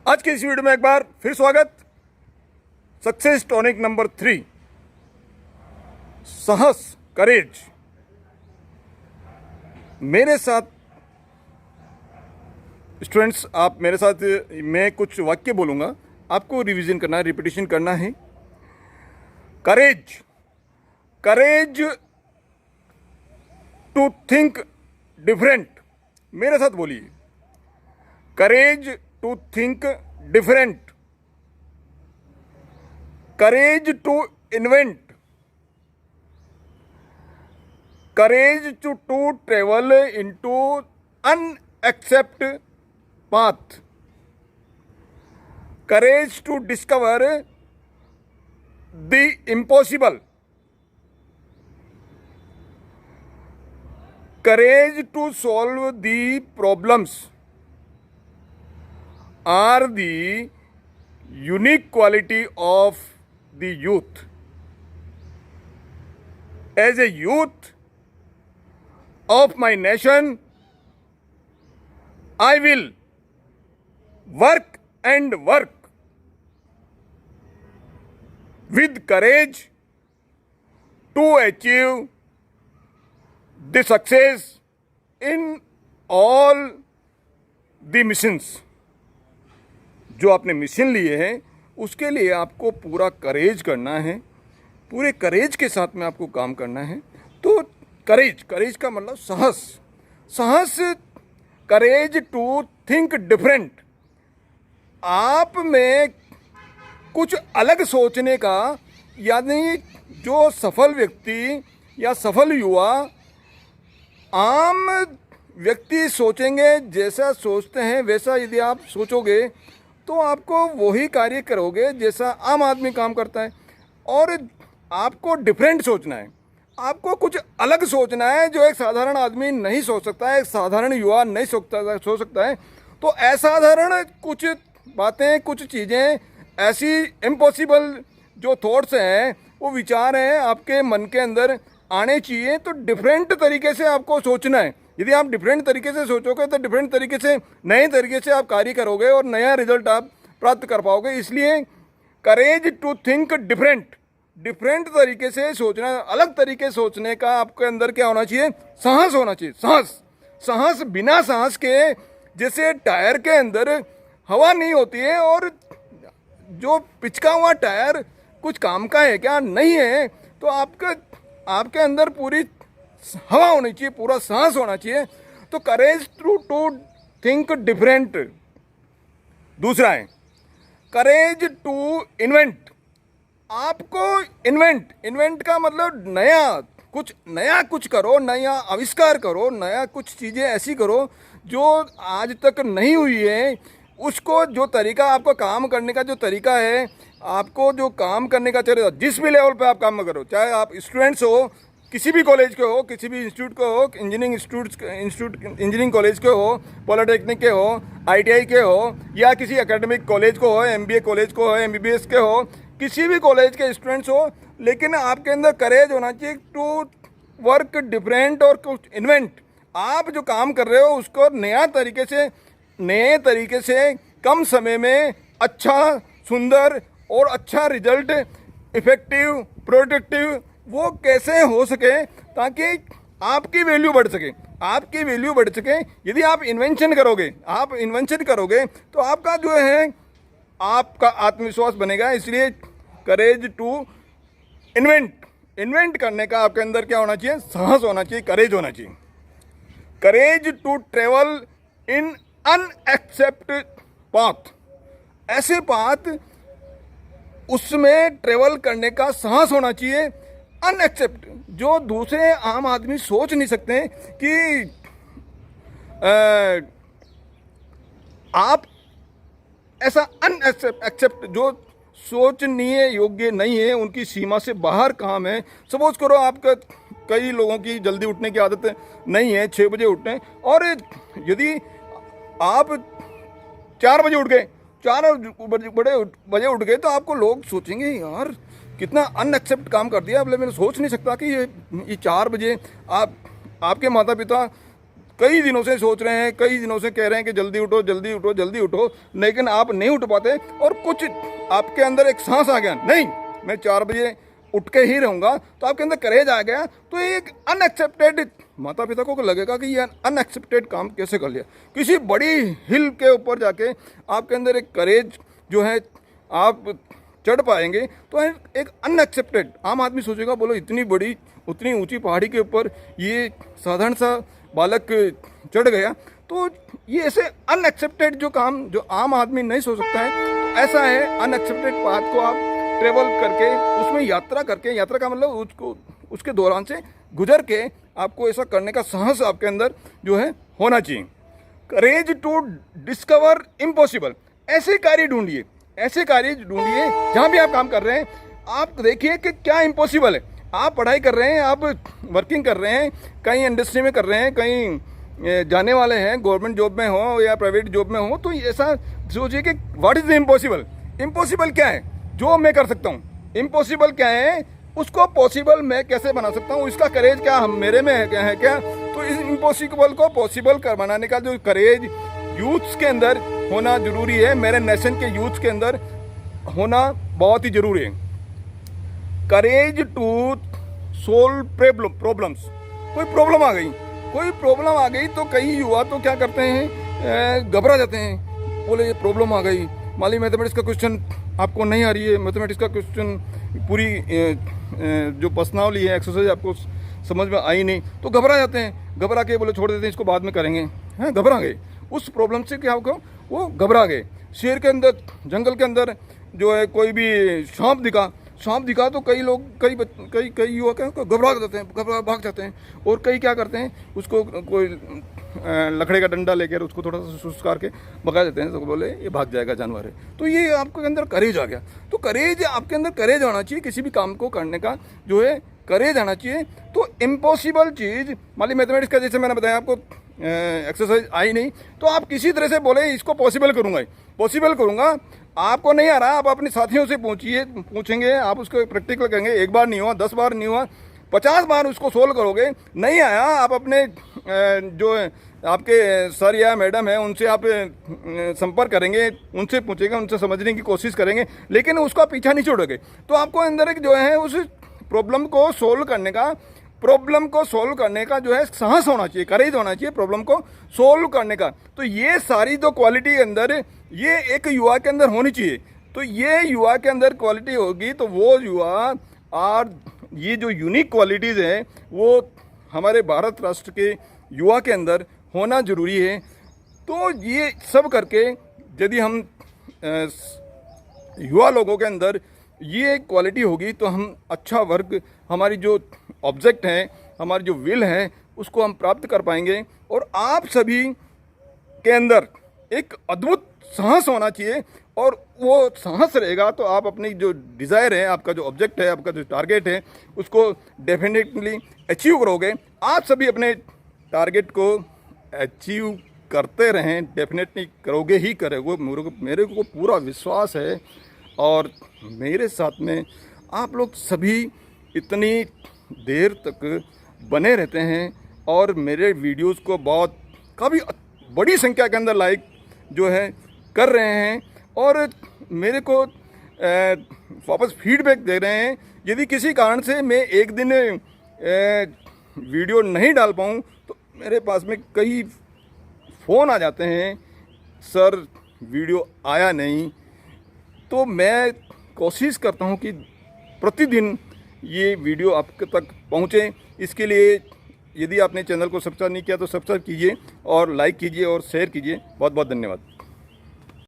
आज के इस वीडियो में एक बार फिर स्वागत। सक्सेस टॉनिक नंबर 3, साहस, करेज। मेरे साथ स्टूडेंट्स, आप मेरे साथ, मैं कुछ वाक्य बोलूंगा, आपको रिवीजन करना है, रिपीटिशन करना है। Courage, courage to think different. मेरे साथ बोलिए, courage to think different, courage to invent, courage to travel into unaccept path, courage to discover the impossible, courage to solve the problems are the unique quality of the youth. As a youth of my nation, I will work and work with courage to achieve the success in all the missions. जो आपने mission लिए हैं उसके लिए आपको पूरा करेज करना है, पूरे करेज के साथ में आपको काम करना है। तो करेज, करेज का मतलब साहस, साहस, करेज टू थिंक डिफरेंट। आप में कुछ अलग सोचने का, यानी जो सफल व्यक्ति या सफल युवा, आम व्यक्ति सोचेंगे जैसा सोचते हैं वैसा यदि आप सोचोगे तो आपको वही कार्य करोगे जैसा आम आदमी काम करता है। और आपको डिफरेंट सोचना है, आपको कुछ अलग सोचना है जो एक साधारण आदमी नहीं सोच सकता है, एक साधारण युवा नहीं सोच सकता है। तो असाधारण कुछ बातें, कुछ चीज़ें, ऐसी इम्पॉसिबल जो थॉट्स हैं, वो विचार हैं, आपके मन के अंदर आने चाहिए। तो डिफरेंट तरीके से आपको सोचना है। यदि आप डिफरेंट तरीके से सोचोगे तो डिफरेंट तरीके से, नए तरीके से आप कार्य करोगे और नया रिजल्ट आप प्राप्त कर पाओगे। इसलिए courage to think different, different तरीके से सोचना, अलग तरीके से सोचने का आपके अंदर क्या होना चाहिए? साहस होना चाहिए। साहस, साहस, बिना साहस के, जैसे टायर के अंदर हवा नहीं होती है और जो पिचका हुआ टायर कुछ काम का है क्या? नहीं है। तो आपके अंदर पूरी हवा होनी चाहिए, पूरा सांस होना चाहिए। तो करेज टू थिंक डिफरेंट। दूसरा है करेज टू इन्वेंट। आपको इन्वेंट का मतलब नया कुछ करो, नया आविष्कार करो, नया कुछ चीज़ें ऐसी करो जो आज तक नहीं हुई है। उसको, जो तरीका, आपको काम करने का जो तरीका है, आपको जो काम करने का तरीका, जिस भी लेवल पे आप काम करो, चाहे आप स्टूडेंट्स हो, किसी भी कॉलेज के हो, किसी भी इंस्टीट्यूट के हो, इंजीनियरिंग कॉलेज के हो, पॉलिटेक्निक के हो, ITI के हो, या किसी एकेडमिक कॉलेज को हो, MBA कॉलेज को हो, MBBS के हो, किसी भी कॉलेज के स्टूडेंट्स हो, लेकिन आपके अंदर करेज होना चाहिए टू वर्क डिफरेंट और कुछ इन्वेंट। आप जो काम कर रहे हो उसको नए तरीके से कम समय में अच्छा, सुंदर और अच्छा रिजल्ट, इफेक्टिव, प्रोडक्टिव, वो कैसे हो सके ताकि आपकी वैल्यू बढ़ सके, आपकी वैल्यू बढ़ सके। यदि आप इन्वेंशन करोगे तो आपका जो है, आपका आत्मविश्वास बनेगा। इसलिए करेज टू इन्वेंट करने का आपके अंदर क्या होना चाहिए? साहस होना चाहिए, करेज होना चाहिए। Courage to travel in unaccept path. ऐसे पाथ, उसमें ट्रेवल करने का साहस होना चाहिए। अनएक्सेप्ट, जो दूसरे आम आदमी सोच नहीं सकते कि आप ऐसा अनएक्सेप्ट, जो सोचनीय योग्य नहीं है, उनकी सीमा से बाहर काम है। सपोज करो आपका, कई लोगों की जल्दी उठने की आदत नहीं है, 6 बजे उठने, और यदि आप 4 बजे उठ गए, 4 बजे उठ गए, तो आपको लोग सोचेंगे यार कितना अनएक्सेप्ट काम कर दिया। मतलब मैंने सोच नहीं सकता कि ये 4 बजे आपके माता पिता कई दिनों से सोच रहे हैं, कई दिनों से कह रहे हैं कि जल्दी उठो जल्दी उठो जल्दी उठो, लेकिन आप नहीं उठ पाते और कुछ आपके अंदर एक सांस आ गया, नहीं मैं 4 बजे उठ के ही रहूँगा, तो आपके अंदर करेज आ गया। तो एक अनएक्सेप्टेड, माता पिता को लगेगा कि ये अनएक्सेप्टेड काम कैसे कर लिया। किसी बड़ी हिल के ऊपर जाके आपके अंदर एक करेज जो है आप चढ़ पाएंगे, तो एक अनएक्सेप्टेड, आम आदमी सोचेगा बोलो इतनी बड़ी उतनी ऊंची पहाड़ी के ऊपर ये साधारण सा बालक चढ़ गया, तो ये ऐसे अनएक्सेप्टेड जो काम जो आम आदमी नहीं सोच सकता है, तो ऐसा है अनएक्सेप्टेड पाथ को आप ट्रेवल करके उसमें यात्रा करके, यात्रा का मतलब उसके दौरान से गुजर के आपको ऐसा करने का साहस आपके अंदर जो है होना चाहिए। करेज टू डिस्कवर इम्पॉसिबल, ऐसे कार्य ढूंढिए, ऐसे कार्य ढूंढिए जहाँ भी आप काम कर रहे हैं, आप देखिए कि क्या इम्पॉसिबल है। आप पढ़ाई कर रहे हैं, आप वर्किंग कर रहे हैं, कहीं इंडस्ट्री में कर रहे हैं, कहीं जाने वाले हैं, गवर्नमेंट जॉब में हो या प्राइवेट जॉब में हो, तो ऐसा सोचिए कि what is the impossible. Impossible क्या है जो मैं कर सकता हूँ, इम्पॉसिबल क्या है उसको पॉसिबल मैं कैसे बना सकता हूँ, इसका करेज क्या हम मेरे में है क्या। तो इस इम्पॉसिबल को पॉसिबल कर बनाने का जो करेज यूथ्स के अंदर होना जरूरी है, मेरे नेशन के यूथ्स के अंदर होना बहुत ही जरूरी है। करेज टू सोल्व प्रॉब्लम्स, कोई प्रॉब्लम आ गई तो कई युवा तो क्या करते हैं, घबरा जाते हैं, बोले ये प्रॉब्लम आ गई, मान ली मैथमेटिक्स का क्वेश्चन आपको नहीं आ रही है, मैथमेटिक्स का क्वेश्चन पूरी जो प्रश्नावली है एक्सरसाइज आपको समझ में आई नहीं, तो घबरा जाते हैं, घबरा के बोले छोड़ देते हैं इसको बाद में करेंगे, हैं घबरा गए उस प्रॉब्लम से, क्या होगा वो घबरा गए। शेर के अंदर जंगल के अंदर जो है कोई भी सांप दिखा तो कई लोग कई युवा घबरा जाते हैं, भाग जाते हैं, और कई क्या करते हैं उसको कोई लकड़े का डंडा लेकर उसको थोड़ा सा सुस्कार के भगा देते हैं, तो बोले ये भाग जाएगा जानवर है। तो ये आपके अंदर करेज आ गया, तो करेज आपके अंदर करेज आना चाहिए, किसी भी काम को करने का जो है करेज आना चाहिए। तो इम्पॉसिबल चीज़, मान ली मैथमेटिक्स का जैसे मैंने बताया आपको एक्सरसाइज आई नहीं, तो आप किसी तरह से बोले इसको पॉसिबल करूँगा, आपको नहीं आ रहा, आप अपने साथियों से पूछेंगे, आप उसको प्रैक्टिकल करेंगे, 1 बार नहीं हुआ, 10 बार नहीं हुआ, 50 बार उसको सोल्व करोगे, नहीं आया आप अपने जो आपके सर या मैडम है उनसे आप संपर्क करेंगे, उनसे पूछेंगे, उनसे समझने की कोशिश करेंगे, लेकिन उसका पीछा नहीं छोड़ोगे। तो आपको अंदर एक जो है उस प्रॉब्लम को सोल्व करने का जो है साहस होना चाहिए, करेज होना चाहिए प्रॉब्लम को सोल्व करने का। तो ये सारी जो क्वालिटी अंदर ये एक युवा के अंदर होनी चाहिए। तो ये युवा के अंदर क्वालिटी होगी तो वो युवा और ये जो यूनिक क्वालिटीज़ हैं वो हमारे भारत राष्ट्र के युवा के अंदर होना ज़रूरी है। तो ये सब करके यदि हम युवा लोगों के अंदर ये क्वालिटी होगी तो हम अच्छा वर्क, हमारी जो ऑब्जेक्ट है, हमारी जो विल है, उसको हम प्राप्त कर पाएंगे। और आप सभी के अंदर एक अद्भुत साहस होना चाहिए, और वो साहस रहेगा तो आप अपनी जो डिज़ायर है, आपका जो ऑब्जेक्ट है, आपका जो टारगेट है, उसको डेफिनेटली अचीव करोगे। आप सभी अपने टारगेट को अचीव करते रहें, डेफिनेटली करोगे। मेरे को पूरा विश्वास है, और मेरे साथ में आप लोग सभी इतनी देर तक बने रहते हैं और मेरे वीडियोस को काफ़ी बड़ी संख्या के अंदर लाइक जो है कर रहे हैं, और मेरे को वापस फीडबैक दे रहे हैं। यदि किसी कारण से मैं एक दिन वीडियो नहीं डाल पाऊँ तो मेरे पास में कई फ़ोन आ जाते हैं, सर वीडियो आया नहीं। तो मैं कोशिश करता हूं कि प्रतिदिन ये वीडियो आपके तक पहुंचे। इसके लिए यदि आपने चैनल को सब्सक्राइब नहीं किया तो सब्सक्राइब कीजिए और लाइक कीजिए और शेयर कीजिए। बहुत बहुत धन्यवाद।